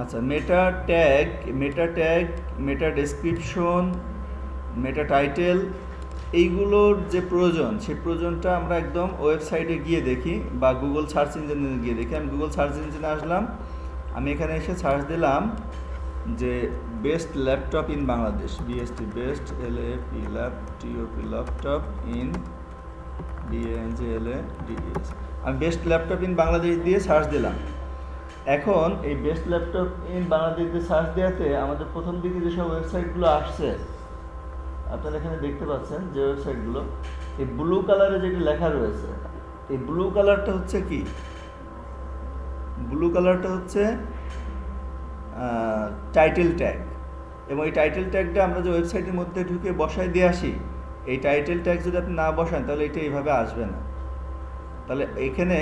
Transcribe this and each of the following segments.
আচ্ছা, মেটা ডেসক্রিপশন, মেটা টাইটেল, এইগুলোর যে প্রয়োজন সেই প্রয়োজনটা আমরা একদম ওয়েবসাইটে গিয়ে দেখি বা গুগল সার্চ ইঞ্জিনে গিয়ে দেখি। আমি গুগল সার্চ ইঞ্জিনে আসলাম, আমি এখানে এসে সার্চ দিলাম যে best laptop in Bangladesh, BST, best LAP laptop in ডিএনজেএলএডিএস। আমি বেস্ট ল্যাপটপ ইন বাংলাদেশ দিয়ে সার্চ দিলাম। এখন এই বেস্ট ল্যাপটপ ইন বাংলাদেশ দিয়ে সার্চ দেওয়াতে আমাদের প্রথম দিকে যেসব ওয়েবসাইটগুলো আসছে আপনারা এখানে দেখতে পাচ্ছেন যে ওয়েবসাইটগুলো, এই ব্লু কালারে যেটি লেখা রয়েছে, এই ব্লু কালারটা হচ্ছে কি, ব্লু কালারটা হচ্ছে টাইটেল ট্যাগ। এবং এই টাইটেল ট্যাগটা আমরা যে ওয়েবসাইটের মধ্যে ঢুকে বসায় দিয়ে আসি, এই টাইটেল ট্যাগ যদি আপনি না বসান তাহলে এটা এইভাবে আসবে না। তাহলে এখানে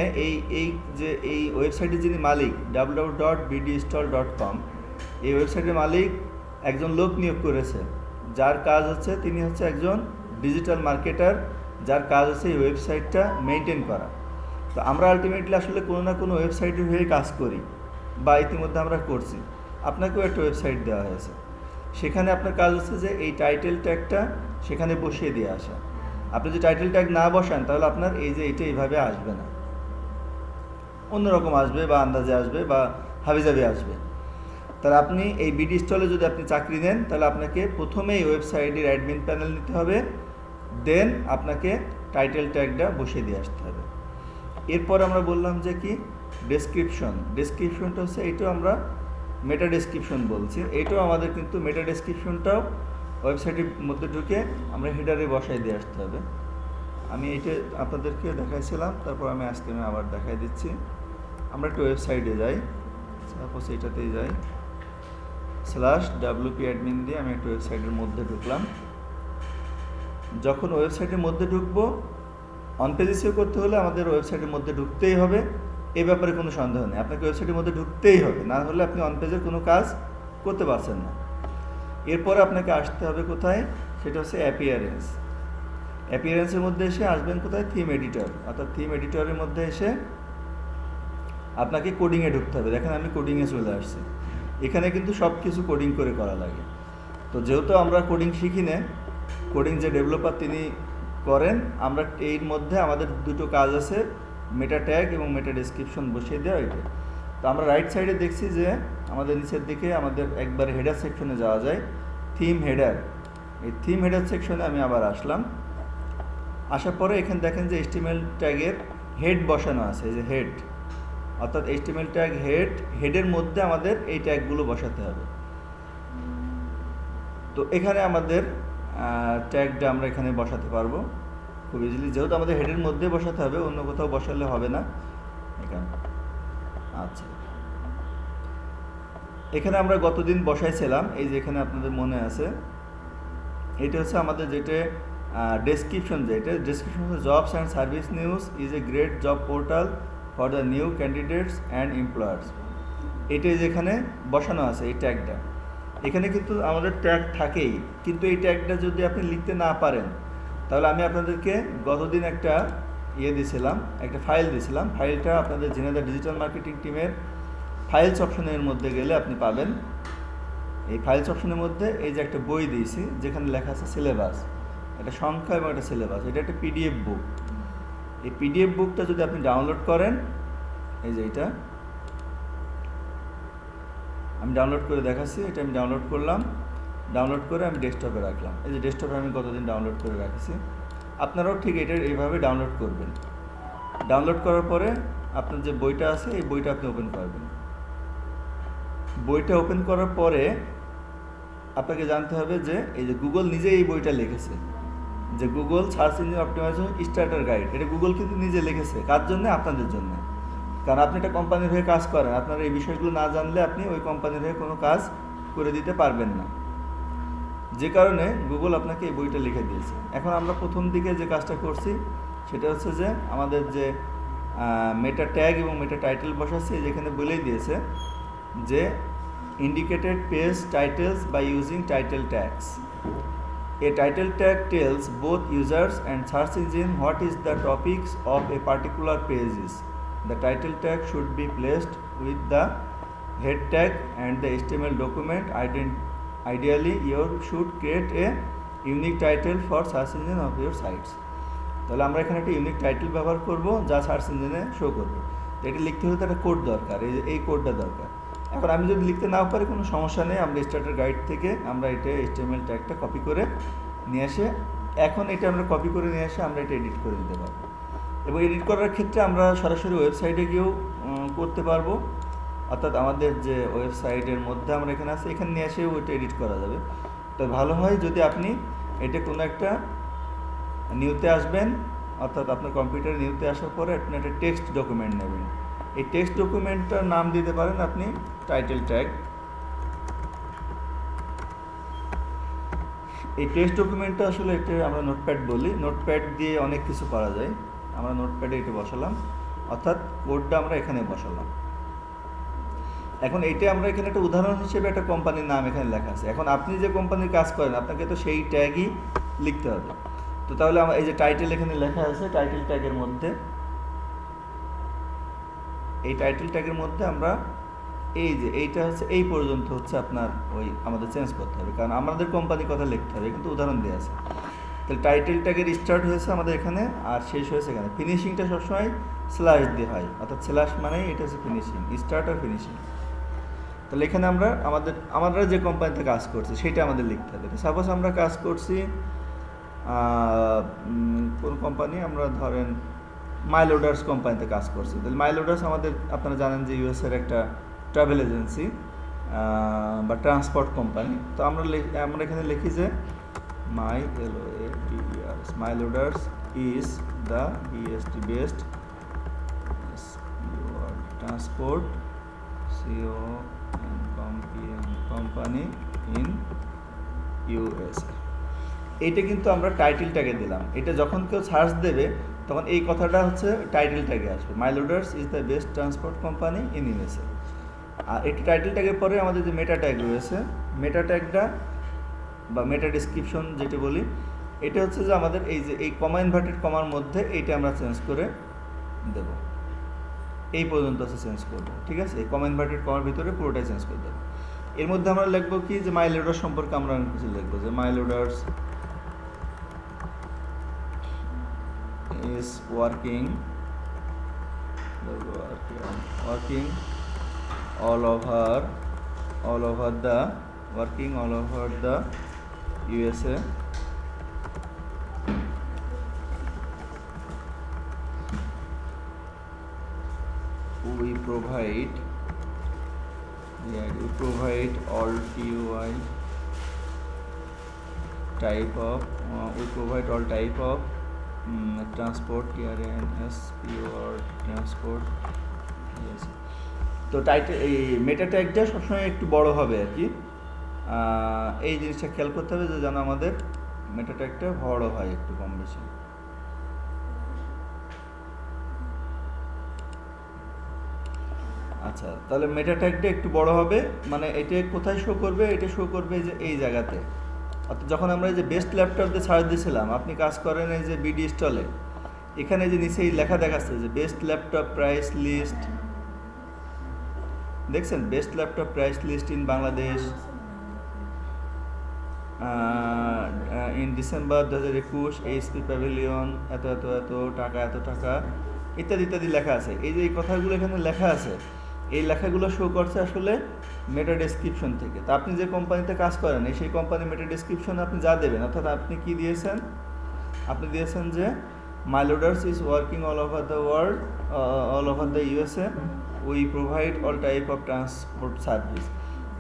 এই ওয়েবসাইটের যিনি মালিক www.bdstore.com, এই ওয়েবসাইটের মালিক একজন লোক নিয়োগ করেছে, যার কাজ হচ্ছে তিনি হচ্ছে একজন ডিজিটাল মার্কেটার, যার কাজ হচ্ছে এই ওয়েবসাইটটা মেনটেন করা। তো আমরা আলটিমেটলি আসলে কোনো না কোনো ওয়েবসাইটের হয়ে কাজ করি বা ইতিমধ্যে আমরা করছি। আপনাকেও একটা ওয়েবসাইট দেওয়া হয়েছে, সেখানে আপনার কাজ হচ্ছে যে এই টাইটেল ট্যাগটা সেখানে বসিয়ে দিয়ে আসা। আপনি যদি টাইটেল ট্যাগ না বসান তাহলে আপনার এই যে এটা এইভাবে আসবে না, অন্যরকম আসবে বা আন্দাজে আসবে বা হাবিজাবি আসবে। তাহলে আপনি এই বিডি স্টলে যদি আপনি চাকরি নেন তাহলে আপনাকে প্রথমে এই ওয়েবসাইটের অ্যাডমিন প্যানেল নিতে হবে, দেন আপনাকে টাইটেল ট্যাগটা বসিয়ে দিয়ে আসতে হবে। এরপর আমরা বললাম যে কি ডেসক্রিপশনটা হচ্ছে এইটাও আমরা মেটা ডেসক্রিপশন বলছি, এইটাও আমাদের কিন্তু মেটা ডেসক্রিপশনটাও ওয়েবসাইটের মধ্যে ঢুকে আমরা হেডারে বসাই দিয়ে আসতে হবে। আমি এইটা আপনাদেরকে দেখাইছিলাম, তারপর আমি আজকে আবার দেখাই দিচ্ছি। আমরা একটা ওয়েবসাইটে যাই, সাপোজ এইটাতেই যাই, /wp admin দিয়ে আমি একটা ওয়েবসাইটের মধ্যে ঢুকলাম। যখন ওয়েবসাইটের মধ্যে ঢুকবো, অন পেজে সেভ করতে হলে আমাদের ওয়েবসাইটের মধ্যে ঢুকতেই হবে, এ ব্যাপারে কোনো সন্দেহ নেই। আপনাকে ওয়েবসাইটের মধ্যে ঢুকতেই হবে, না হলে আপনি অন পেজের কোনো কাজ করতে পারছেন না। এরপরে আপনাকে আসতে হবে কোথায়, সেটা হচ্ছে অ্যাপিয়ারেন্সের মধ্যে এসে আসবেন কোথায়, থিম এডিটর, অর্থাৎ থিম এডিটরের মধ্যে এসে আপনাকে কোডিংয়ে ঢুকতে হবে। দেখেন আমি কোডিংয়ে চলে আসছি, এখানে কিন্তু সব কিছু কোডিং করে করা লাগে। তো যেহেতু আমরা কোডিং শিখি না, কোডিং যে ডেভেলপার তিনি করেন, আমরা এর মধ্যে আমাদের দুটো কাজ আছে, মেটা ট্যাগ এবং মেটা ডেসক্রিপশন বসিয়ে দেওয়া। এটা তো আমরা রাইট সাইডে দেখছি যে আমাদের নিচের দিকে আমাদের একবার হেডার সেকশনে যাওয়া যায়, থিম হেডার। এই থিম হেডার সেকশনে আমি আবার আসলাম, আসার পরে এখানে দেখেন যে HTML ট্যাগের হেড বসানো আছে, এই যে হেড, অর্থাৎ HTML ট্যাগ হেডের মধ্যে আমাদের এই ট্যাগগুলো বসাতে হবে। তো এখানে আমাদের ট্যাগটা আমরা এখানে বসাতে পারবো খুব ইজিলি, যেহেতু আমাদের হেডের মধ্যে বসাতে হবে, অন্য কোথাও বসালে হবে না এখানে। আচ্ছা, এখানে আমরা গতদিন বসাইছিলাম, এই যে এখানে আপনাদের মনে আছে, এটা হচ্ছে আমাদের যেটা ডেসক্রিপশন, ডেসক্রিপশন হচ্ছে jobs and service news is a great job portal for the new candidates and employers. এটাই যেখানে বসানো আছে এই ট্যাগটা, এখানে কিন্তু আমাদের ট্যাগ থাকেই, কিন্তু এই ট্যাগটা যদি আপনি লিখতে না পারেন তাহলে আমি আপনাদেরকে গতদিন একটা দিয়েছিলাম, একটা ফাইল দিয়েছিলাম। ফাইলটা আপনাদের ঝিনাইদহ ডিজিটাল মার্কেটিং টিমের ফাইলস অপশনের মধ্যে গেলে আপনি পাবেন। এই ফাইলস অপশনের মধ্যে এই যে একটা বই দিয়েছি যেখানে লেখা আছে সিলেবাস, একটা সংখ্যা এবং একটা সিলেবাস, এটা একটা PDF বুক। এই PDF বুকটা যদি আপনি ডাউনলোড করেন, এই যে এটা আমি ডাউনলোড করে দেখাচ্ছি, এটা আমি ডাউনলোড করলাম, ডাউনলোড করে আমি ডেস্কটপে রাখলাম। এই যে ডেস্কটপে আমি কতদিন ডাউনলোড করে রাখছি, আপনারাও ঠিক এটা এইভাবে ডাউনলোড করবেন। ডাউনলোড করার পরে আপনার যে বইটা আছে এই বইটা আপনি ওপেন করবেন। বইটা ওপেন করার পরে আপনাকে জানতে হবে যে এই যে গুগল নিজে এই বইটা লিখেছে, যে Google search engine optimisation starter guide, এটা গুগল কিন্তু নিজে লিখেছে, কার জন্য, আপনাদের জন্য। কারণ আপনি একটা কোম্পানির হয়ে কাজ করেন, আপনারা এই বিষয়গুলো না জানলে আপনি ওই কোম্পানির হয়ে কোনো কাজ করে দিতে পারবেন না, যে কারণে গুগল আপনাকে এই বইটা লিখে দিয়েছে। এখন আমরা প্রথম দিকে যে কাজটা করছি সেটা হচ্ছে যে আমাদের যে মেটা ট্যাগ এবং মেটা টাইটেল বসাচ্ছে, যেখানে বলেই দিয়েছে যে indicated page titles by using title tags. A title tag tells both users and search engine what is the topics of a particular page is. The title tag should be placed with the head tag and the HTML document. Ideally you should create a unique title for search engine of your sites. তাহলে আমরা এখানে একটা unique title ব্যবহার করব যা search ইঞ্জিনে show করবে। তো এটা লিখতে হলে তো একটা কোড দরকার, এই কোডটা দরকার। এখন আমি যদি লিখতে নাও পারি কোনো সমস্যা নেই, আমরা স্টার্টার গাইড থেকে আমরা এটা HTML ট্যাগটা কপি করে নিয়ে আসে, এখন এটা আমরা কপি করে নিয়ে আসে আমরা এটা এডিট করে দিতে পারবো। এবং এডিট করার ক্ষেত্রে আমরা সরাসরি ওয়েবসাইটে গিয়েও করতে পারবো, অর্থাৎ আমাদের যে ওয়েবসাইটের মধ্যে আমরা এখানে আছে এখানে নিয়ে এসেও ওইটা এডিট করা যাবে। তো ভালো হয় যদি আপনি এটা কোনো একটা নিউতে আসবেন, অর্থাৎ আপনার কম্পিউটারে নিউতে আসার পরে আপনি একটা টেক্সট ডকুমেন্ট নেবেন। এই টেক্সট ডকুমেন্টটার নাম দিতে পারেন আপনি টাইটেল ট্যাগ। এই টেক্সট ডকুমেন্টটা আসলে এটা আমরা নোটপ্যাড বলি, নোটপ্যাড দিয়ে অনেক কিছু করা যায়। আমরা নোটপ্যাডে এটা বসালাম, অর্থাৎ কোডটা আমরা এখানে বসালাম। এখন এইটা আমরা এখানে একটা উদাহরণ হিসেবে একটা কোম্পানির নাম এখানে লেখা আছে। এখন আপনি যে কোম্পানির কাজ করেন আপনাকে তো সেই ট্যাগই লিখতে হবে। তো তাহলে আমার এই যে টাইটেল এখানে লেখা আছে, টাইটেল ট্যাগের মধ্যে এই টাইটেল ট্যাগের মধ্যে আমরা এই যে এইটা হচ্ছে এই পর্যন্ত হচ্ছে আপনার ওই আমাদের চেঞ্জ করতে হবে, কারণ আমাদের কোম্পানির কথা লিখতে হবে, কিন্তু উদাহরণ দেওয়া আছে। তাহলে টাইটেল ট্যাগের স্টার্ট হয়েছে আমাদের এখানে আর শেষ হয়েছে এখানে। ফিনিশিংটা সবসময় স্ল্যাশ দিয়ে হয়, অর্থাৎ স্ল্যাশ মানেই এটা হচ্ছে ফিনিশিং, স্টার্ট আর ফিনিশিং। তাহলে এখানে আমরা যে কোম্পানিতে কাজ করছি সেটা আমাদের লিখতে হবে। সাপোজ আমরা কাজ করছি কোন কোম্পানি, আমরা ধরেন মাইলোডার্স কোম্পানিতে কাজ করছি। তাহলে মাইলোডার্স আমাদের আপনারা জানেন যে ইউএসের একটা ট্রাভেল এজেন্সি বা ট্রান্সপোর্ট কোম্পানি। তো আমরা এখানে লিখি যে Myloaders is the best transport company in USA. এইটা কিন্তু আমরা টাইটেল ট্যাগে দিলাম। এটা যখন কেউ সার্চ দেবে তখন এই কথাটা হচ্ছে টাইটেল ট্যাগে আসবে, Myloaders is the best transport company in USA. আর এটা টাইটেল ট্যাগের পরে আমাদের যে মেটা ট্যাগ রয়েছে, মেটা ট্যাগটা বা মেটা ডেসক্রিপশন যেটা বলি, এটা হচ্ছে যে আমাদের এই যে এই কমা ইনভার্টেড কমার মধ্যে এইটা আমরা চেঞ্জ করে দেব, এই পর্যন্ত আছে চেঞ্জ করব, ঠিক আছে। এই কমা ইনভার্টেড কমার ভিতরে পুরোটাই চেঞ্জ করে দেবো। এর মধ্যে আমরা লিখবো কি যে মাইলোডার্স সম্পর্কে আমরা কিছু লিখবো যে মাইলোডার্স is working all over the USA. We provide all type of transport transport. তো টাইটেল এই মেটা ট্যাগটা সবসময় একটু বড় হবে আর কি, এই জিনিসটা খেয়াল করতে হবে যে যেন আমাদের মেটা ট্যাগটা বড় হয় একটু কম বেশি। আচ্ছা, তাহলে মেটা ট্যাগটা একটু বড় হবে, মানে এটা কোথায় শো করবে? এটা শো করবে যে এই জায়গাতে, অর্থাৎ যখন আমরা এই যে বেস্ট ল্যাপটপ দিয়ে সার্চ দিয়েছিলাম, আপনি কাজ করেন এই যে বিডি স্টলে, এখানে যে নিচে লেখা দেখাচ্ছে যে বেস্ট ল্যাপটপ প্রাইস লিস্ট, দেখছেন best laptop price list in Bangladesh in December 2021, HP Pavilion এত এত এত টাকা, এত টাকা ইত্যাদি ইত্যাদি লেখা আছে। এই যে এই কথাগুলো এখানে লেখা আছে, এই লেখাগুলো শো করছে আসলে মেটা ডেসক্রিপশন থেকে। তা আপনি যে কোম্পানিতে কাজ করেন সেই কোম্পানির মেটা ডেসক্রিপশন আপনি যা দেবেন, অর্থাৎ আপনি কি দিয়েছেন, আপনি দিয়েছেন যে Myloaders is working all over the world, all over the USA, we provide all type of transport service.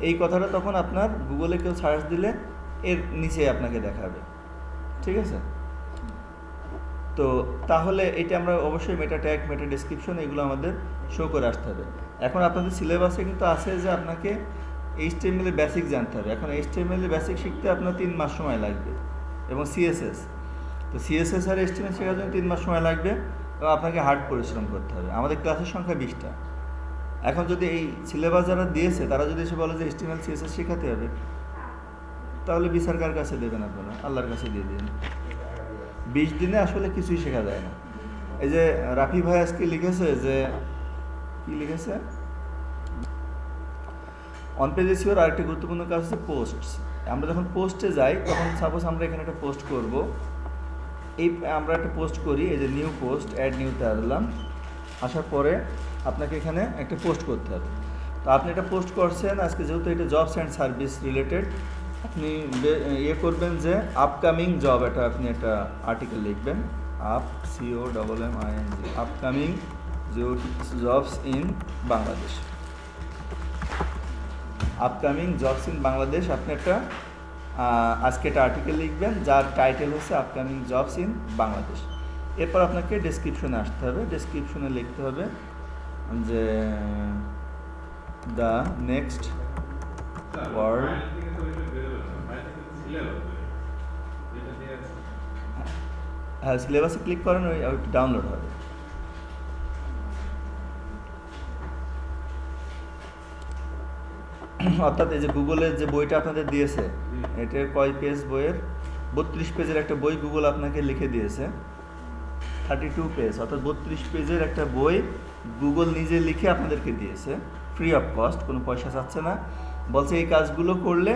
এই কথাটা তখন আপনার গুগলে কেউ সার্চ দিলে এর নিচে আপনাকে দেখাবে, ঠিক আছে। তো তাহলে এটা আমরা অবশ্যই মেটা ট্যাগ, মেটা ডেসক্রিপশন এগুলো আমাদের শো করে আসতে হবে। এখন আপনাদের সিলেবাসে কিন্তু আছে যে আপনাকে HTML এর বেসিক জানতে হবে। এখন HTML এর বেসিক শিখতে আপনার 3 মাস সময় লাগবে, এবং CSS, তো CSS আর HTML শেখার জন্য 3 মাস সময় লাগবে, এবং আপনাকে হার্ড পরিশ্রম করতে হবে। আমাদের ক্লাসের সংখ্যা 20টা। এখন যদি এই সিলেবাস যারা দিয়েছে তারা যদি এসে বলে যে HTML CSS শেখাতে হবে, তাহলে বিচার কার কাছে দেবেন? আপনারা আল্লাহর কাছে দিয়ে দিন। 20 দিনে আসলে কিছুই শেখা যায় না। এই যে রাফি ভাই আজকে লিখেছে যে কি লিখেছে, অন পেজ এসইওর আরেকটা গুরুত্বপূর্ণ কাজ হচ্ছে পোস্টস। আমরা যখন পোস্টে যাই তখন সাপোজ আমরা এখানে একটা পোস্ট করব, এই আমরা একটা পোস্ট করি, এই যে নিউ পোস্ট, অ্যাড নিউতে আসলাম, আসার পরে আপনাকে এখানে একটা পোস্ট করতে হবে। তো আপনি এটা পোস্ট করছেন, আজকে যেহেতু এটা জবস অ্যান্ড সার্ভিস রিলেটেড, আপনি ইয়ে করবেন যে আপকামিং জব, এটা আপনি একটা আর্টিকেল লিখবেন, up COMMING, upcoming jobs in Bangladesh, upcoming jobs in Bangladesh. আপনি একটা আজকে একটা আর্টিকেল লিখবেন যার টাইটেল হচ্ছে আপকামিং জবস ইন বাংলাদেশ। এরপর আপনাকে ডেসক্রিপশনে আসতে হবে, ডেসক্রিপশনে লিখতে হবে যে দ্য নেক্সট ওয়ার্ল্ড, হ্যাঁ সিলেবাসে ক্লিক করেন, ওই ডাউনলোড হবে। অর্থাৎ এই যে গুগলের যে বইটা আপনাদের দিয়েছে, এটার কয় পেজ বইয়ের, 32 পেজের একটা বই গুগল আপনাকে লিখে দিয়েছে, 32 পেজ, অর্থাৎ 32 পেজের একটা বই গুগল নিজে লিখে আপনাদেরকে দিয়েছে, ফ্রি অফ কস্ট, কোনো পয়সা চাচ্ছে না। বলছে এই কাজগুলো করলে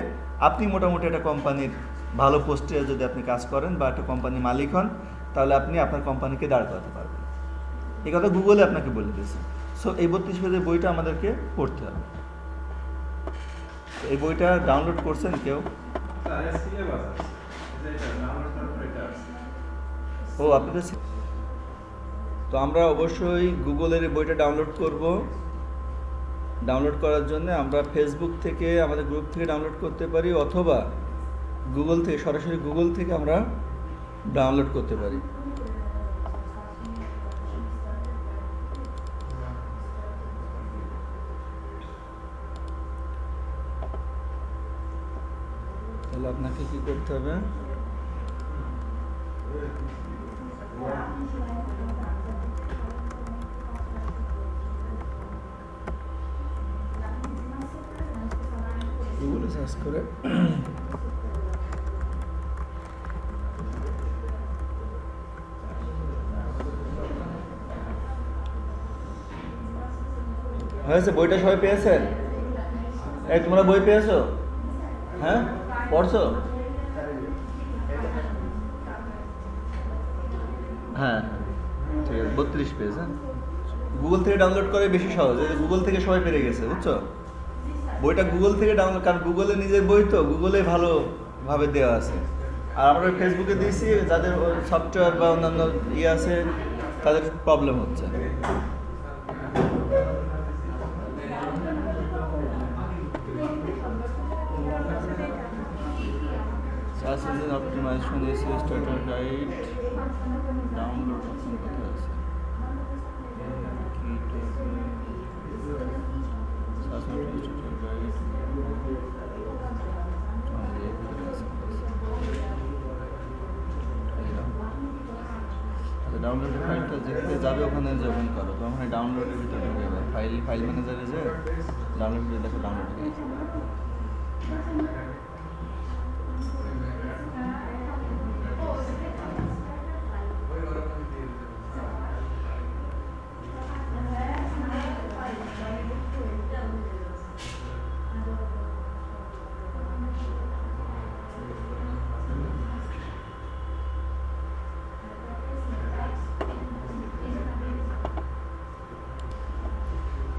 আপনি মোটামুটি একটা কোম্পানির ভালো পোস্টে যদি আপনি কাজ করেন বা একটা কোম্পানির মালিক হন, তাহলে আপনি আপনার কোম্পানিকে দাঁড় করাতে পারবেন। এই কথা গুগলে আপনাকে বলে দিয়েছে। সো এই 32 পেজের বইটা আমাদেরকে পড়তে হবে। এই বইটা ডাউনলোড করছেন কেউ? ও আপনাদের, তো আমরা অবশ্যই গুগলের এই বইটা ডাউনলোড করব। ডাউনলোড করার জন্য আমরা ফেসবুক থেকে, আমাদের গ্রুপ থেকে ডাউনলোড করতে পারি, অথবা গুগল থেকে, সরাসরি গুগল থেকে আমরা ডাউনলোড করতে পারি। তাহলে আপনাকে কি করতে হবে, গুগলে সার্চ করে হয়েছে। বইটা সবাই পেয়েছেন? এই তোমরা বই পেয়েছো? হ্যাঁ, পড়ছো? হ্যাঁ ঠিক আছে, 32 পেজ। হ্যাঁ, গুগল থেকে ডাউনলোড করে বেশি সহজ, গুগল থেকে সবাই পেরে গেছে, বুঝছো? বইটা গুগল থেকে ডাউনলোড, কারণ গুগলে নিজের বই তো গুগলে ভালোভাবে দেওয়া আছে। আর আমরা ফেসবুকে দিয়েছি, যাদের সফটওয়্যার বা অন্যান্য ইয়ে আছে তাদের প্রবলেম হচ্ছে। Search engine optimisation, SEO starter guide, download option কোথায় আছে? সার্চ ইঞ্জিন স্টার্টার গাইড, ডাউনলোডের ফাইলটা যেখানে যাবে ওখানে ওপেন করো, তো ওখানে ডাউনলোডের ভিতরে ঢুকে যাবে, ফাইল ম্যানেজারে যে ডাউনলোড করে দেখো, ডাউনলোড হয়ে গেছে।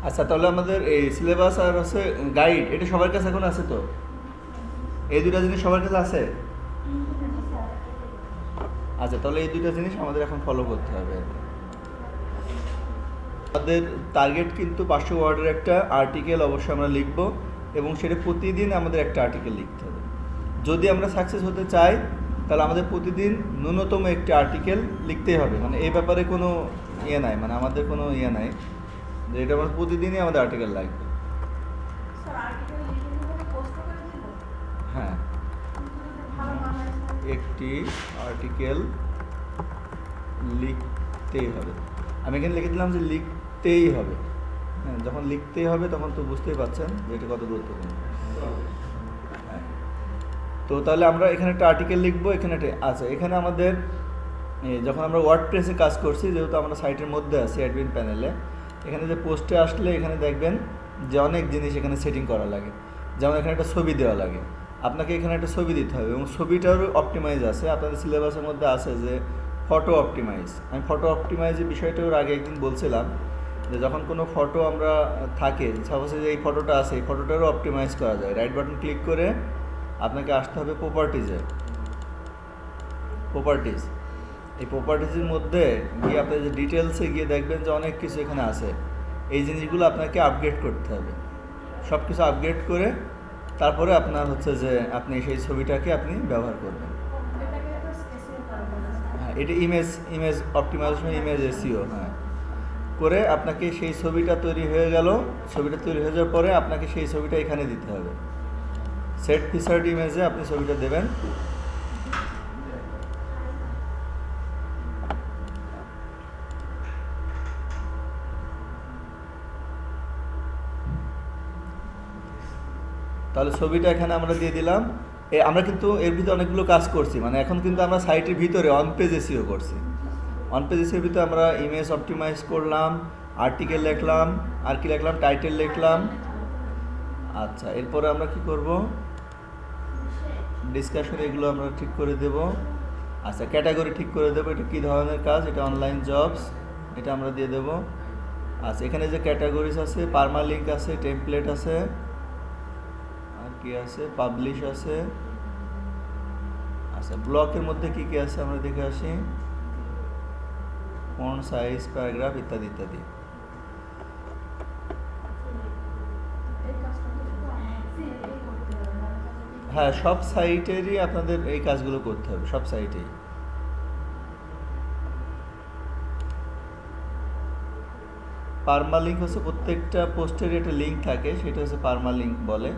আচ্ছা, তাহলে আমাদের এই সিলেবাস আর হচ্ছে গাইড, এটা সবার কাছে এখন আছে তো? এই দুটা জিনিস সবার কাছে আছে? আচ্ছা, তাহলে এই দুটা জিনিস আমাদের এখন ফলো করতে হবে। আমাদের টার্গেট কিন্তু 500 ওয়ার্ডের একটা আর্টিকেল অবশ্যই আমরা লিখব, এবং সেটা প্রতিদিন আমাদের একটা আর্টিকেল লিখতে হবে। যদি আমরা সাকসেস হতে চাই তাহলে আমাদের প্রতিদিন ন্যূনতম একটি আর্টিকেল লিখতেই হবে। মানে এই ব্যাপারে কোনো ইয়ে নাই, মানে আমাদের কোনো ইয়ে নাই যে এটা আমার প্রতিদিনই আমাদের আর্টিকেল লাগবে। হ্যাঁ, একটি আর্টিকেল লিখতেই হবে। আমি এখানে লিখে দিলাম যে লিখতেই হবে। হ্যাঁ, যখন লিখতেই হবে তখন তো বুঝতেই পারছেন যে এটা কত গুরুত্বপূর্ণ। হ্যাঁ, তো তাহলে আমরা এখানে একটা আর্টিকেল লিখবো। এখানে আচ্ছা, এখানে আমাদের যখন আমরা ওয়ার্ডপ্রেসে কাজ করছি, যেহেতু আমরা সাইটের মধ্যে আছি অ্যাডমিন প্যানেলে, এখানে যে পোস্টে আসলে এখানে দেখবেন যে অনেক জিনিস এখানে সেটিং করা লাগে। যেমন এখানে একটা ছবি দেওয়া লাগে, আপনাকে এখানে একটা ছবি দিতে হবে এবং ছবিটারও অপটিমাইজ আছে। আপনাদের সিলেবাসের মধ্যে আছে যে ফটো অপটিমাইজ। আমি ফটো অপটিমাইজের বিষয়টা ওর আগে একদিন বলছিলাম যে যখন কোনো ফটো আমরা থাকে, সাপোজ যে এই ফটোটা আছে, এই ফটোটারও অপটিমাইজ করা যায়। রাইট বাটন ক্লিক করে আপনাকে আসতে হবে প্রপার্টিজে। প্রপার্টিজ, এই প্রপার্টিজের মধ্যে গিয়ে আপনি যে ডিটেলসে গিয়ে দেখবেন যে অনেক কিছু এখানে আছে। এই জিনিসগুলো আপনাকে আপগ্রেড করতে হবে। সব কিছু আপগ্রেড করে তারপরে আপনার হচ্ছে যে আপনি সেই ছবিটাকে আপনি ব্যবহার করবেন। হ্যাঁ, এটা ইমেজ অপটিমাইজেশন, ইমেজ এসইও। হ্যাঁ, করে আপনাকে সেই ছবিটা তৈরি হয়ে গেল। ছবিটা তৈরি হয়ে যাওয়ার পরে আপনাকে সেই ছবিটা এখানে দিতে হবে। সেট ফিচার্ড ইমেজে আপনি ছবিটা দেবেন। তাহলে ছবিটা এখানে আমরা দিয়ে দিলাম। আমরা কিন্তু এর ভিতরে অনেকগুলো কাজ করছি, মানে এখন কিন্তু আমরা সাইটের ভিতরে অন পেজ এসইও করছি। অন পেজ এসইওর ভিতরে আমরা ইমেজ অপটিমাইজ করলাম, আর্টিকেল লিখলাম, আর কি লিখলাম, টাইটেল লিখলাম। আচ্ছা, এরপরে আমরা কি করব, ডিসকাশন এগুলো আমরা ঠিক করে দেব। আচ্ছা, ক্যাটাগরি ঠিক করে দেবো, এটা কী ধরনের কাজ, এটা অনলাইন জবস, এটা আমরা দিয়ে দেব। আচ্ছা, এখানে যে ক্যাটাগরিজ আছে, পারমালিঙ্ক আছে, টেমপ্লেট আছে, আর কি আছে, পাবলিশ আছে। আচ্ছা, ব্লকের মধ্যে কি কি আছে আমরা দেখে আসি, ফন্ট সাইজ, প্যারাগ্রাফ ইত্যাদি ইত্যাদি। হ্যাঁ, সব সাইটেরই আপনাদের এই কাজগুলো করতে হবে, সব সাইটেই। পারমালিঙ্ক হচ্ছে প্রত্যেকটা পোস্টের একটা লিঙ্ক থাকে, সেটা হচ্ছে পারমালিঙ্ক বলে।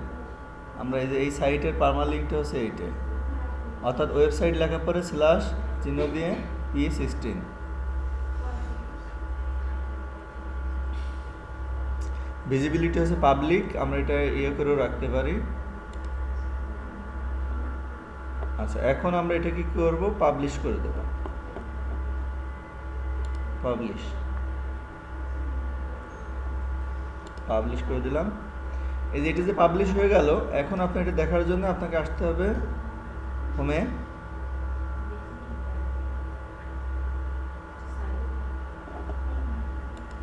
আমরা এই সাইটের পারমালিঙ্কটা হচ্ছে এইটাই, অর্থাৎ ওয়েবসাইট লেখার পরে স্ল্যাশ চিহ্ন দিয়ে E16। ভিজিবিলিটি হচ্ছে পাবলিক, আমরা এটা ইয়ে করেও রাখতে পারি। আচ্ছা, এখন আমরা এটা কি করব, পাবলিশ করে দেব। পাবলিশ করে দিলাম। এই যে এটা যে পাবলিশ হয়ে গেল, এখন আপনার এটা দেখার জন্য আপনাকে আসতে হবে হোমে।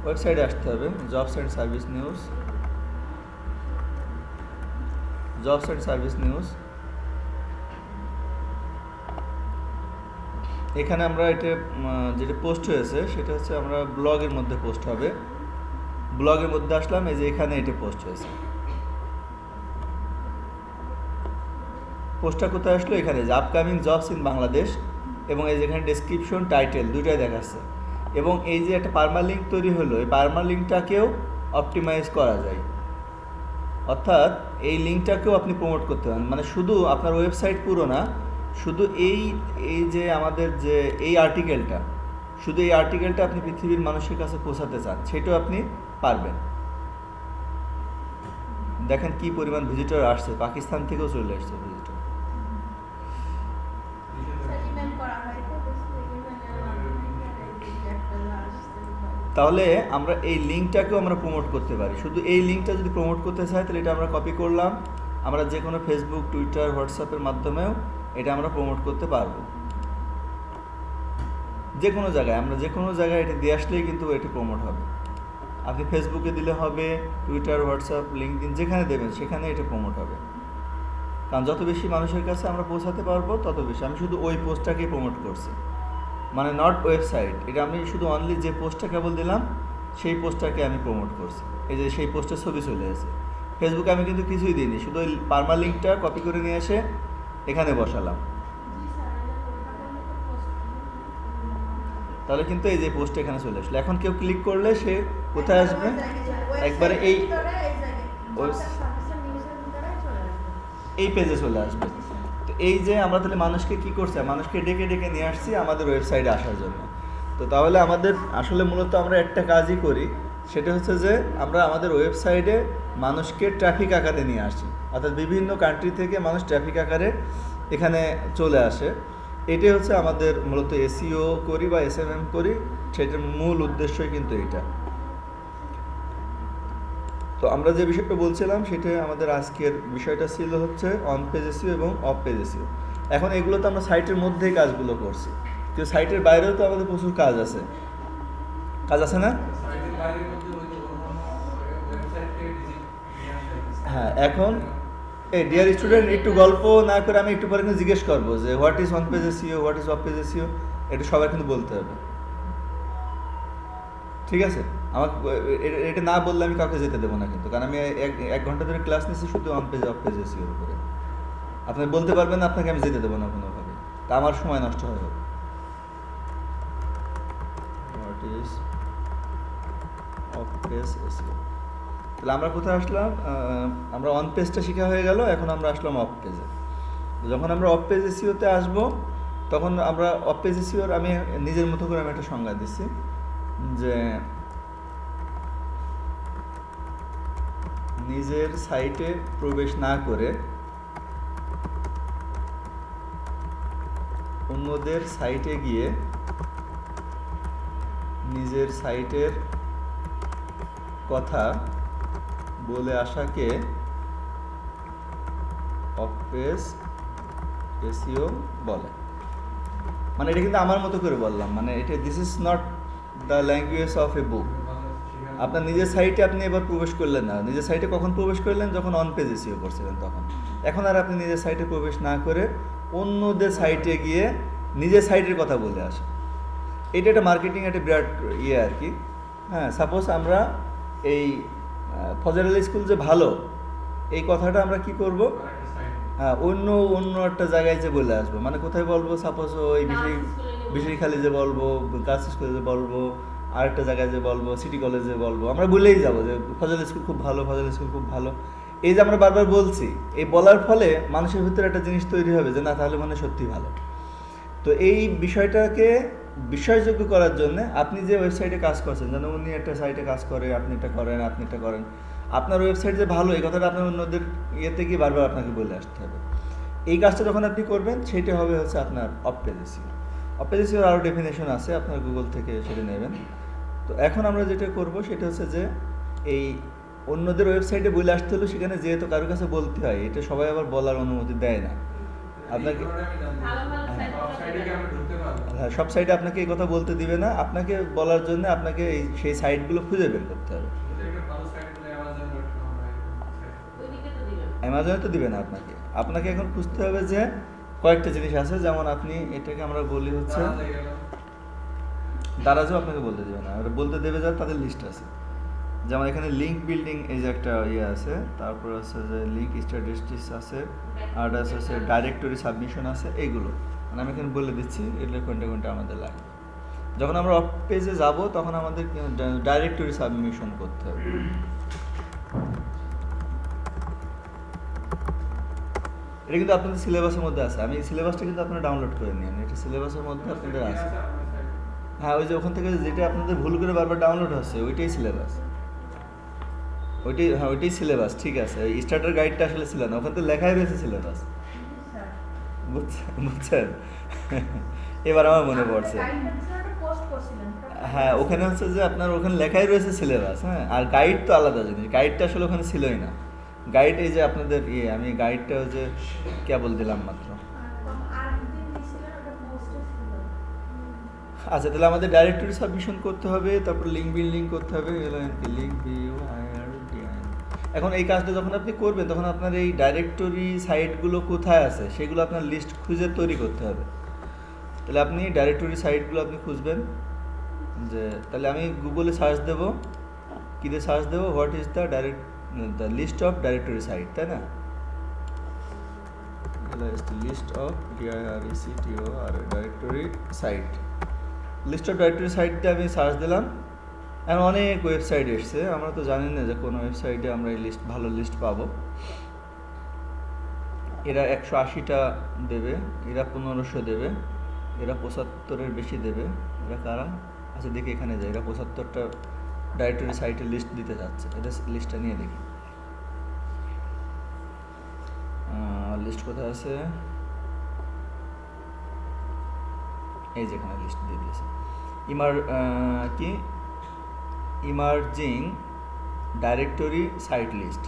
ওয়েবসাইটে আসতে হবে, jobs and service news. Jobs and service news, এখানে আমরা এটা যেটা পোস্ট হয়েছে সেটা হচ্ছে আমরা ব্লগের মধ্যে পোস্ট হবে। ব্লগের মধ্যে আসলাম, এই যে এখানে এটা পোস্ট হয়েছে। পোস্টটা কোথায় আসলো, এখানে যে আপকামিং জবস ইন বাংলাদেশ, এবং এই যেখানে ডেসক্রিপশন, টাইটেল দুইটাই দেখাচ্ছে। এবং এই যে একটা পারমালিঙ্ক তৈরি হলো, এই পারমালিঙ্কটাকেও অপটিমাইজ করা যায়, অর্থাৎ এই লিঙ্কটাকেও আপনি প্রমোট করতে পারেন। মানে শুধু আপনার ওয়েবসাইট পুরো না, শুধু এই যে আমাদের যে এই আর্টিকেলটা, শুধু এই আর্টিকেলটা আপনি পৃথিবীর মানুষের কাছে পৌঁছাতে চান, সেটাও আপনি পারবেন। দেখেন কি পরিমাণ ভিজিটর আসছে, পাকিস্তান থেকেও চলে আসছে ভিজিটর। তাহলে আমরা এই লিঙ্কটাকেও আমরা প্রমোট করতে পারি। শুধু এই লিঙ্কটা যদি প্রমোট করতে চাই, তাহলে এটা আমরা কপি করলাম, আমরা যে কোনো ফেসবুক, টুইটার, হোয়াটসঅ্যাপের মাধ্যমেও এটা আমরা প্রমোট করতে পারবো। যে কোনো জায়গায়, আমরা যে কোনো জায়গায় এটা দিয়ে আসলেই কিন্তু এটি প্রমোট হবে। আপনি ফেসবুকে দিলে হবে, টুইটার, হোয়াটসঅ্যাপ, লিঙ্কডইন যেখানে দেবেন সেখানে এটা প্রমোট হবে। কারণ যত বেশি মানুষের কাছে আমরা পৌঁছাতে পারবো তত বেশি। আমি শুধু ওই পোস্টটাকেই প্রমোট করছি, মানে নট ওয়েবসাইট, এটা আমি শুধু অনলি যে পোস্টটা কেবল দিলাম সেই পোস্টটাকে আমি প্রমোট করছি। এই যে সেই পোস্টের ছবি চলে এসেছে। ফেসবুকে আমি কিন্তু কিছুই দিইনি, শুধু ওই পারমালিঙ্কটা কপি করে নিয়ে এসে এখানে বসালাম। তাহলে কিন্তু এই যে পোস্ট এখানে চলে আসলো। এখন কেউ ক্লিক করলে সে কোথায় আসবে, একবারে এই পেজে চলে আসবে। তো এই যে আমরা তাহলে মানুষকে কি করছি, মানুষকে ডেকে ডেকে নিয়ে আসছি আমাদের ওয়েবসাইটে আসার জন্য। তো তাহলে আমাদের আসলে মূলত আমরা একটা কাজই করি, সেটা হচ্ছে যে আমরা আমাদের ওয়েবসাইটে মানুষকে ট্রাফিক আকারে নিয়ে আসি, অর্থাৎ বিভিন্ন কান্ট্রি থেকে মানুষ ট্রাফিক আকারে এখানে চলে আসে। এটাই হচ্ছে আমাদের মূলত এসইও করি বা এসএমএম করি, সেটার মূল উদ্দেশ্যই কিন্তু এইটা। তো আমরা যে বিষয়টা বলছিলাম সেটা আমাদের আজকের বিষয়টা ছিল হচ্ছে অন পেজ এসইও এবং অফ পেজ এসইও। এখন এগুলো তো আমরা সাইটের মধ্যেই কাজগুলো করছি, কিন্তু সাইটের বাইরেও তো আমাদের প্রচুর কাজ আছে, কাজ আছে না? হ্যাঁ, এখন এই ডিয়ার স্টুডেন্ট একটু গল্প না করে আমি একটু পরে কিন্তু জিজ্ঞেস করবো যে what is on page SEO, what is of page SEO, এটা সবাই কিন্তু বলতে হবে, ঠিক আছে? আমাকে এটা না বললে আমি কাউকে যেতে দেবো না কিন্তু, কারণ আমি এক ঘন্টা ধরে ক্লাস নিচ্ছি শুধু অন পেজ অফ পেজ এসইওর উপরে। আপনি বলতে পারবেন না, আপনাকে আমি যেতে দেবো না কোনোভাবে, তা আমার সময় নষ্ট হয়ে যাবে। What is of page SEO, তাহলে আমরা কোথায় আসলাম? আমরা অন পেজটা শেখা হয়ে গেল, এখন আমরা আসলাম অফ পেজে। যখন আমরা অফ পেজ এসইওতে আসবো তখন আমরা অফ পেজ এসইওর আমি নিজের মতো করে আমি একটা সংজ্ঞা দিচ্ছি যে নিজের সাইটে প্রবেশ না করে অন্যদের সাইটে গিয়ে নিজের সাইটের কথা বলে আসাকে অফ পেজ এসইও বলে। মানে এটা কিন্তু আমার মতো করে বললাম, মানে এটা this is not the language of a book. আপনার নিজের সাইটে আপনি এবার প্রবেশ করলেন না, নিজের সাইটে কখন প্রবেশ করলেন? যখন অন পেজ এসইও করছিলেন তখন। এখন আর আপনি নিজের সাইটে প্রবেশ না করে অন্যদের সাইটে গিয়ে নিজের সাইটের কথা বলে আসে। এটা একটা মার্কেটিং একটা বিরাট ইয়ে আর কি। হ্যাঁ, সাপোজ আমরা এই ফজর আলী স্কুল যে ভালো, এই কথাটা আমরা কি করব? হ্যাঁ, অন্য একটা জায়গায় যে বলে আসবো। মানে কোথায় বলবো? সাপোজ ওই বিশারিখালী যে বলবো, গার্লস স্কুলে যে বলবো, আরেকটা জায়গায় যে বলবো, সিটি কলেজে বলবো, আমরা বলেই যাবো যে ফজল স্কুল খুব ভালো, ফজল স্কুল খুব ভালো। এই যে আমরা বারবার বলছি, এই বলার ফলে মানুষের ভিতরে একটা জিনিস তৈরি হবে যে না, তাহলে মানে সত্যি ভালো। তো এই বিষয়টাকে বিশ্বাসযোগ্য করার জন্য আপনি যে ওয়েবসাইটে কাজ করছেন, যেন উনি একটা সাইটে কাজ করে, আপনি এটা করেন, আপনি এটা করেন, আপনার ওয়েবসাইট যে ভালো, এই কথাটা আপনার অন্যদের ইয়েতে গিয়ে বারবার আপনাকে বলে আসতে হবে। এই কাজটা যখন আপনি করবেন সেটা হবে হচ্ছে আপনার off page SEO. Off page এসইওর আরও ডেফিনেশন আছে, আপনার গুগল থেকে সেটা নেবেন। তো এখন আমরা যেটা করব সেটা হচ্ছে যে এই অন্যদের ওয়েবসাইটে বলে আসতে হলে সেখানে যেহেতু কারোর কাছে বলতে হয়, এটা সবাই আবার বলার অনুমতি দেয় না আপনাকে। হ্যাঁ, সব সাইটে আপনাকে এই কথা বলতে দিবে না, আপনাকে বলার জন্য আপনাকে সেই সাইটগুলো খুঁজে বের করতে হবে। অ্যামাজনে তো দিবে না আপনাকে, আপনাকে এখন খুঁজতে হবে যে কয়েকটা জিনিস আছে, যেমন আপনি এটাকে আমরা বলি হচ্ছে দারাজও আপনাকে বলতে দেবে না, বলতে দেবে যারা তাদের লিস্ট আছে। যেমন এখানে লিঙ্ক বিল্ডিং এই যে একটা ইয়ে আছে, তারপর আছে যে লিঙ্ক স্ট্যাটিস্টিক্স আছে, আর আছে ডাইরেক্টরি সাবমিশন আছে, এইগুলো মানে আমি এখানে বলে দিচ্ছি এগুলো কোনটা কোনটা আমাদের লাগবে। যখন আমরা অফ পেজে যাব তখন আমাদের ডাইরেক্টরি সাবমিশন করতে হবে। এটা কিন্তু আপনাদের সিলেবাসের মধ্যে আছে, আমি সিলেবাসটা কিন্তু আপনারা ডাউনলোড করে নিন, এটা সিলেবাসের মধ্যে আপনাদের আছে। হ্যাঁ, ওই যে ওখান থেকে যেটা আপনাদের ভুল করে বারবার ডাউনলোড হচ্ছে ওইটাই সিলেবাস, ওইটাই, হ্যাঁ ওইটাই সিলেবাস, ঠিক আছে। ওই স্টার্টার গাইডটা আসলে ছিল না, ওখান থেকে লেখাই রয়েছে সিলেবাস, বুঝছেন? এবার আমার মনে পড়ছে। হ্যাঁ, ওখানে হচ্ছে যে আপনার ওখানে লেখাই রয়েছে সিলেবাস, হ্যাঁ, আর গাইড তো আলাদা জিনিস, গাইডটা আসলে ওখানে ছিলই না। গাইড এই যে আপনাদের আমি গাইডটা ওই যে কেবল দিলাম মাত্র। আচ্ছা, তাহলে আমাদের ডাইরেক্টরি সাবমিশন করতে হবে, তারপর লিঙ্ক বিল্ডিং করতে হবে, লিঙ্ক এখন এই কাজটা যখন আপনি করবেন তখন আপনার এই ডাইরেক্টরি সাইটগুলো কোথায় আছে সেগুলো আপনার লিস্ট খুঁজে তৈরি করতে হবে। তাহলে আপনি ডাইরেক্টরি সাইটগুলো আপনি খুঁজবেন, যে তাহলে আমি গুগলে সার্চ দেবো, কী দিয়ে সার্চ দেবো? What is the list of directory site, তাই না? List of directory site, list of directory সাইটটা আমি সার্চ দিলাম, এখন অনেক ওয়েবসাইট এসছে, আমরা তো জানি না যে কোনো ওয়েবসাইটে আমরা এই লিস্ট ভালো লিস্ট পাবো। এরা 180টা দেবে, এরা 1500 দেবে, এরা 75-এর বেশি দেবে, এরা কারা? আচ্ছা দেখি এখানে যায়, এরা 75টা ডাইরেক্টরি সাইটের লিস্ট দিতে যাচ্ছে, এটা লিস্টটা নিয়ে দেখি লিস্ট কোথায় আছে। এই যেখানে লিস্ট দিয়ে দিয়েছে, emerging directory site list,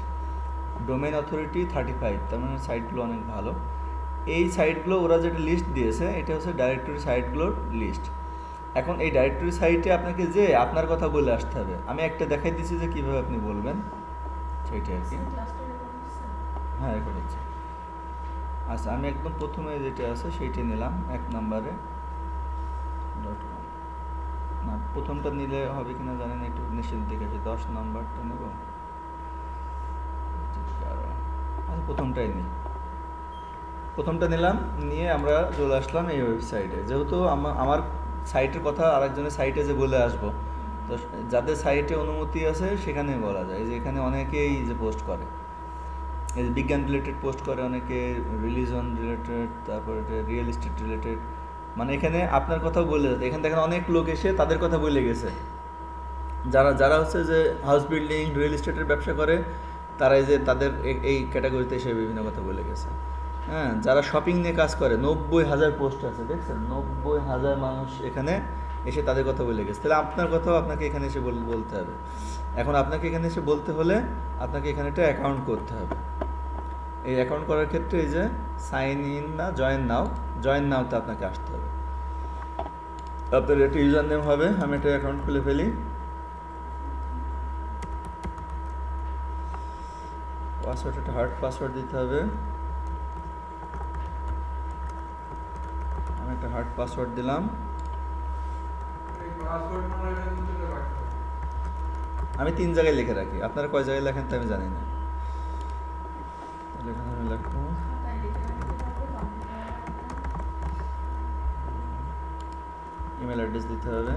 domain authority 35, তার মানে সাইটগুলো অনেক ভালো। এই সাইটগুলো ওরা যেটা লিস্ট দিয়েছে এটা হচ্ছে ডাইরেক্টরি সাইটগুলোর লিস্ট। এখন এই ডাইরেক্টরি সাইটে আপনাকে যে আপনার কথা বলে আসতে হবে। আমি একটা দেখাই দিচ্ছি যে কীভাবে আপনি বলবেন সেইটা আর কি। হ্যাঁ, রেকর্ড হচ্ছে। আচ্ছা, আমি একদম প্রথমে যেটা আছে সেইটা নিলাম 1 নম্বরে .com। না, প্রথমটা নিলে হবে কিনা জানি না, একটু নিশ্চিত দেখে আসি। 10 নম্বরটা নেব। আচ্ছা, প্রথমটাই নিই। প্রথমটা নিলাম, নিয়ে আমরা চলে আসলাম এই ওয়েবসাইটে। যেহেতু আমার সাইটের কথা আরেকজনের সাইটে যে বলে আসবো, তো যাদের সাইটে অনুমতি আছে সেখানে বলা যায়। যে এখানে অনেকেই যে পোস্ট করে, এই যে বিজ্ঞান রিলেটেড পোস্ট করে অনেকে, রিলিজন রিলেটেড, তারপরে রিয়েল এস্টেট রিলেটেড, মানে এখানে আপনার কথাও বলে যাচ্ছে। এখানে দেখেন অনেক লোক এসে তাদের কথা বলে গেছে। যারা হচ্ছে যে হাউস বিল্ডিং রিয়েল এস্টেটের ব্যবসা করে, তারাই যে তাদের এই ক্যাটাগরিতে এসে বিভিন্ন কথা বলে গেছে। হ্যাঁ, যারা শপিং নিয়ে কাজ করে 90,000 পোস্ট আছে, দেখছেন 90,000 মানুষ এখানে এসে তাদের কথা বলে গেছে। তাহলে আপনার কথাও আপনাকে এখানে এসে বলতে হবে। এখন আপনাকে এখানে এসে বলতে হলে আপনাকে এখানে একটা অ্যাকাউন্ট করতে হবে। এই অ্যাকাউন্ট করার ক্ষেত্রে এই যে সাইন ইন না জয়েন নাওতে আপনাকে আসতে হবে। আপনার একটা ইউজার নেম হবে। আমি একটা অ্যাকাউন্ট খুলে ফেলি। পাসওয়ার্ড একটা হার্ড পাসওয়ার্ড দিতে হবে। আমি একটা হার্ড পাসওয়ার্ড দিলাম। আমি 3 জায়গায় লিখে রাখি, আপনারা কয় জায়গায় লেখেন তা আমি জানি না। তাহলে এখানে আমি লিখবো ইমেল অ্যাড্রেস দিতে হবে।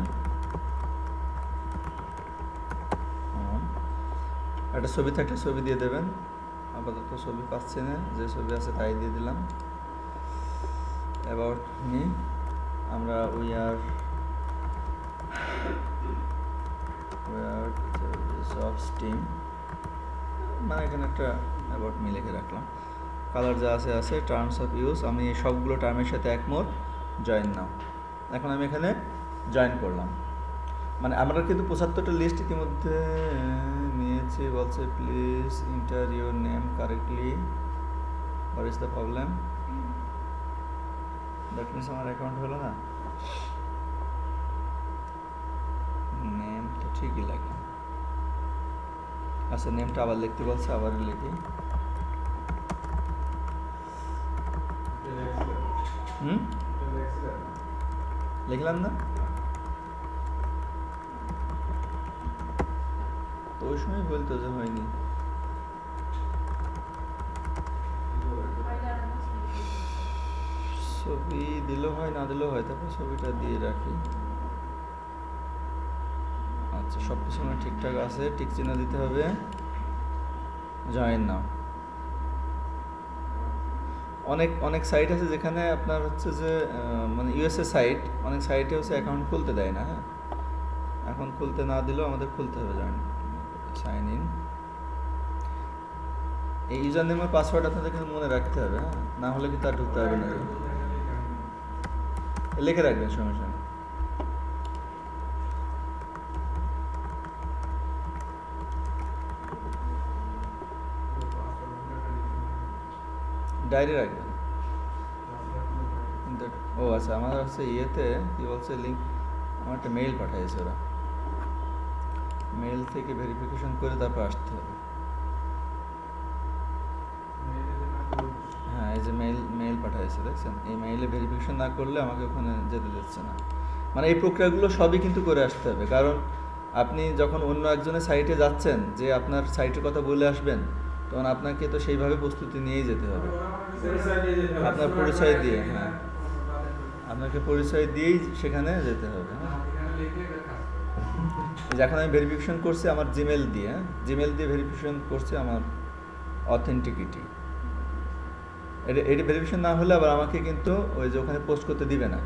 একটা ছবি থাকলে ছবি দিয়ে দেবেন। আপাতত ছবি পাচ্ছি না, যে ছবি আছে তাই দিয়ে দিলাম। অ্যাবাউট মি, আমরা উই আর জবস টিম, মানে এখানে একটা অ্যাবাউট মি লিখে রাখলাম। কালার যা আছে টার্মস অফ ইউজ, আমি এই সবগুলো টার্মের সাথে একমত। জয়েন নাও। এখন আমি এখানে জয়েন করলাম। মানে আমরা কিন্তু 75টা লিস্ট ইতিমধ্যে নিয়েছি। বলছে please inter your name correctly, what is the problem. That means আমার অ্যাকাউন্ট হলো না। নেম তো ঠিকই লাগে। আচ্ছা, নেমটা আবার লিখতে বলছে, আবার লিখি। লিখলাম না তো ওই সময় বলতো যে হয়নি। ছবি দিলেও হয়, না দিলেও হয়, তারপর ছবিটা দিয়ে রাখি। আচ্ছা, সব কিছু মানে ঠিকঠাক আছে, টিক চিহ্ন দিতে হবে। জয়েন নাও। অনেক সাইট আছে যেখানে আপনার হচ্ছে যে মানে ইউএসএ সাইট, অনেক সাইটে হচ্ছে অ্যাকাউন্ট খুলতে দেয় না। হ্যাঁ, এখন খুলতে না দিলেও আমাদের খুলতে হবে। Join, sign in. এই ইউজার নেমের পাসওয়ার্ড আপনাদের কিন্তু মনে রাখতে হবে। হ্যাঁ, না হলে কিন্তু আর ঢুকতে হবে না। লিখে রাখবেন সঙ্গে সঙ্গে। ডায়েরি রাখবেন। ও আচ্ছা, আমার হচ্ছে ইয়েতে কি বলছে লিঙ্ক, আমার একটা মেইল পাঠিয়েছে ওরা। মেইল থেকে ভেরিফিকেশন করে তারপর আসতে হবে। হ্যাঁ, এই যে মেইল পাঠিয়েছে দেখছেন, এই মেইলে ভেরিফিকেশন না করলে আমাকে ওখানে যেতে দিচ্ছে না। মানে এই প্রক্রিয়াগুলো সবই কিন্তু করে আসতে হবে। কারণ আপনি যখন অন্য একজনের সাইটে যাচ্ছেন, যে আপনার সাইটের কথা বলে আসবেন, তখন আপনাকে তো সেইভাবে প্রস্তুতি নিয়েই যেতে হবে। আপনার পরিচয় দিয়ে, হ্যাঁ, আপনাকে পরিচয় দিয়েই সেখানে যেতে হবে। এখন আমি ভেরিফিকেশন করছি আমার জিমেল দিয়ে, জিমেল দিয়ে ভেরিফিকেশন করছি আমার অথেন্টিকিটি। এটা ভেরিফিকেশন না হলে আবার আমাকে কিন্তু ওই যে ওখানে পোস্ট করতে দিবে না।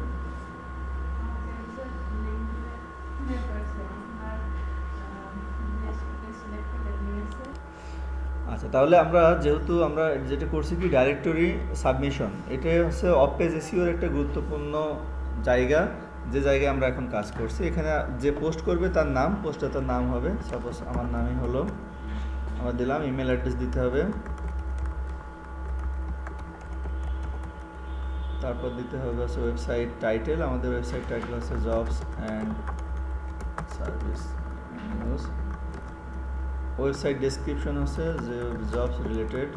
আচ্ছা, তাহলে আমরা যেহেতু আমরা যেটা করছি কি ডাইরেক্টরি সাবমিশন, এটা হচ্ছে অফ পেজ এসইওর একটা গুরুত্বপূর্ণ জায়গা। যে জায়গায় আমরা এখন কাজ করছি, এখানে যে পোস্ট করবে তার নাম, পোস্টটার নাম হবে, সাপোজ আমার নামই হলো, আমরা দিলাম, ইমেল অ্যাড্রেস দিতে হবে, তারপর দিতে হবে হচ্ছে ওয়েবসাইট টাইটেল, আমাদের ওয়েবসাইট টাইটেল হচ্ছে jobs and service news. Website description হচ্ছে যে জবস রিলেটেড,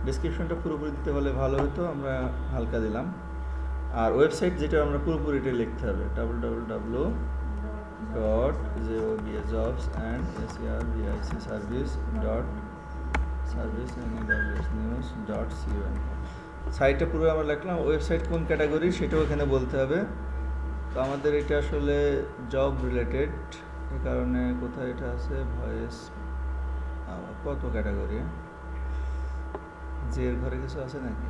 ডেসক্রিপশনটা পুরোপুরি দিতে হলে ভালো হতো, আমরা হালকা দিলাম। আর ওয়েবসাইট যেটা আমরা পুরোপুরিটা লিখতে হবে www.jobs&service.service.news.con। সাইটটা পুরো আমরা লিখলাম, ওয়েবসাইট কোন ক্যাটাগরি সেটাও এখানে বলতে হবে। তো আমাদের এটা আসলে জব রিলেটেড, এই কারণে কোথায় এটা আছে ভয়েস, কত ক্যাটাগরি, যে এর ঘরে কিছু আছে নাকি,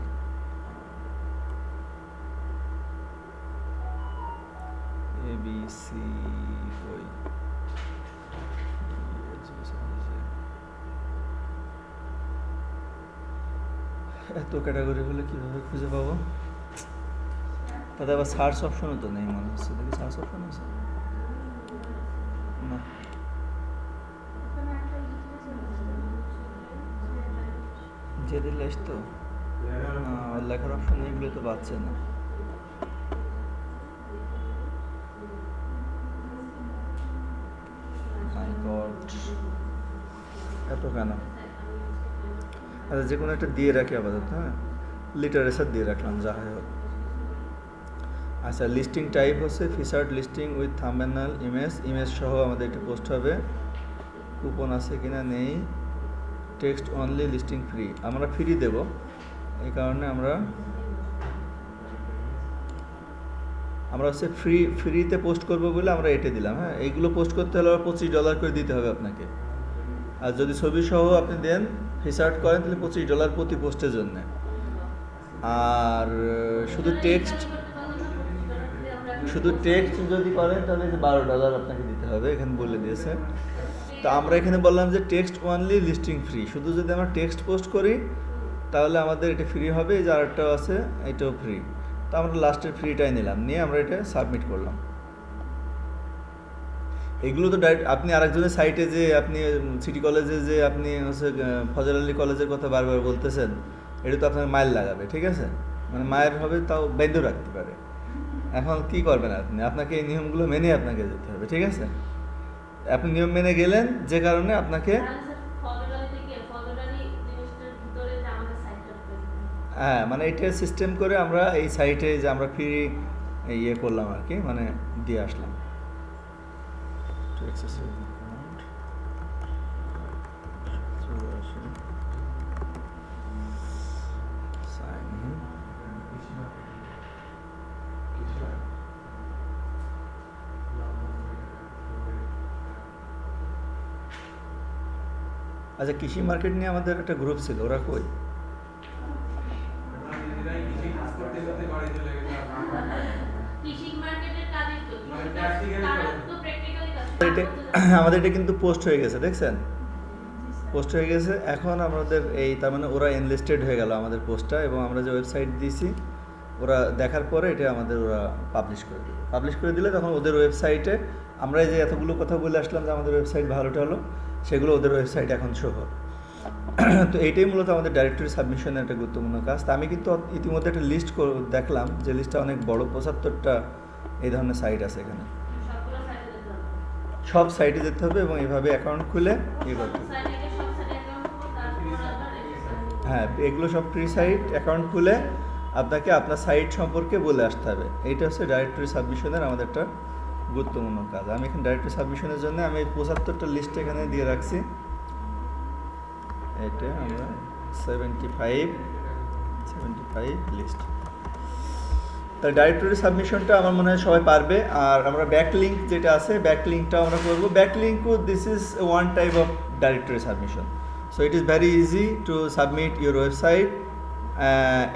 ABC ওই এত ক্যাটাগরি হলে কীভাবে খুঁজে পাবো? তাতে আবার সার্চ অপশনও তো নেই মনে হচ্ছে, দেখি সার্চ অপশন আছে না, যে দিলে আসতো লেখার অপশন এইগুলো তো পাচ্ছে না। এত কেন? আচ্ছা, যে কোনো একটা দিয়ে রাখি আপাতত, হ্যাঁ, লিটারেচার দিয়ে রাখলাম, যা হয় হোক। আচ্ছা, লিস্টিং টাইপ হচ্ছে featured listing with thumbnail image, image সহ আমাদের এটা পোস্ট হবে। কুপন আছে কিনা, নেই। টেক্সট অনলি, লিস্টিং ফ্রি, আমরা ফ্রি দেব, এই কারণে আমরা হচ্ছে ফ্রিতে পোস্ট করবো বলে আমরা এটা দিলাম। হ্যাঁ, এইগুলো পোস্ট করতে হলে $25 করে দিতে হবে আপনাকে। আর যদি ছবি সহ আপনি দেন, ফিচার্ড করেন, তাহলে $25 প্রতি পোস্টের জন্য। আর শুধু টেক্সট যদি করেন তাহলে $12 আপনাকে দিতে হবে, এখানে বলে দিয়েছে। তো আমরা এখানে বললাম যে টেক্সট অনলি, লিস্টিং ফ্রি, শুধু যদি আমরা টেক্সট পোস্ট করি তাহলে আমাদের এটা ফ্রি হবে, এই যে আরেকটাও আছে এটাও ফ্রি। তো আমরা লাস্টের ফ্রিটাই নিলাম, নিয়ে আমরা এটা সাবমিট করলাম। এগুলো তো ডাইরেক্ট আপনি আরেকজনের সাইটে যে আপনি সিটি কলেজে যে আপনি হচ্ছে ফজর আলী কলেজের কথা বারবার বলতেছেন, এটা তো আপনার মাইল লাগাবে, ঠিক আছে, মানে মায়ের হবে, তাও বৈধ রাখতে পারে। এখন কি করবেন আপনি, আপনাকে এই নিয়মগুলো মেনে আপনাকে যেতে হবে, ঠিক আছে। আপনি নিয়ম মেনে গেলেন, যে কারণে আপনাকে, হ্যাঁ, মানে এটা সিস্টেম করে আমরা এই সাইটে যে আমরা ফ্রি ইয়ে করলাম আর কি, মানে দিয়ে আসলাম। আচ্ছা, কৃষি মার্কেট নিয়ে আমাদের একটা গ্রুপ ছিল, ওরা কই? আমাদের এটা কিন্তু পোস্ট হয়ে গেছে, দেখছেন, পোস্ট হয়ে গেছে। এখন আমাদের এই তার মানে ওরা এনলিস্টেড হয়ে গেল আমাদের পোস্টটা, এবং আমরা যে ওয়েবসাইট দিয়েছি ওরা দেখার পরে এটা আমাদের ওরা পাবলিশ করে দিলে তখন ওদের ওয়েবসাইটে আমরা যে এতগুলো কথা বলে আসলাম যে আমাদের ওয়েবসাইট ভালোটা হলো, সেগুলো ওদের ওয়েবসাইটে এখন শো হবে। তো এইটাই মূলত আমাদের ডাইরেক্টরি সাবমিশনের একটা গুরুত্বপূর্ণ কাজ। তা আমি কিন্তু ইতিমধ্যে একটা লিস্ট দেখলাম, যে লিস্টটা অনেক বড়, 75টা এই ধরনের সাইট আছে এখানে। সব সাইটে যেতে হবে এবং এইভাবে অ্যাকাউন্ট খুলে ইয়ে করতে হবে। হ্যাঁ, এগুলো সব ফ্রি সাইট, অ্যাকাউন্ট খুলে আপনাকে আপনার সাইট সম্পর্কে বলে আসতে হবে। এইটা হচ্ছে ডাইরেক্টরি সাবমিশনের আমাদের একটা গুরুত্বপূর্ণ কাজ। আমি এখানে ডাইরেক্টরি সাবমিশনের জন্য আমি 75টা লিস্ট এখানে দিয়ে রাখছি। এটা আমরা 75 লিস্ট। তাই ডাইরেক্টরি সাবমিশনটা আমার মনে হয় সবাই পারবে। আর আমরা ব্যাকলিঙ্ক যেটা আছে, ব্যাকলিঙ্কটাও আমরা করবো। ব্যাকলিঙ্কও this is one type of directory submission. So it is very easy to submit your website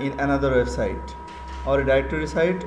in another website or a directory site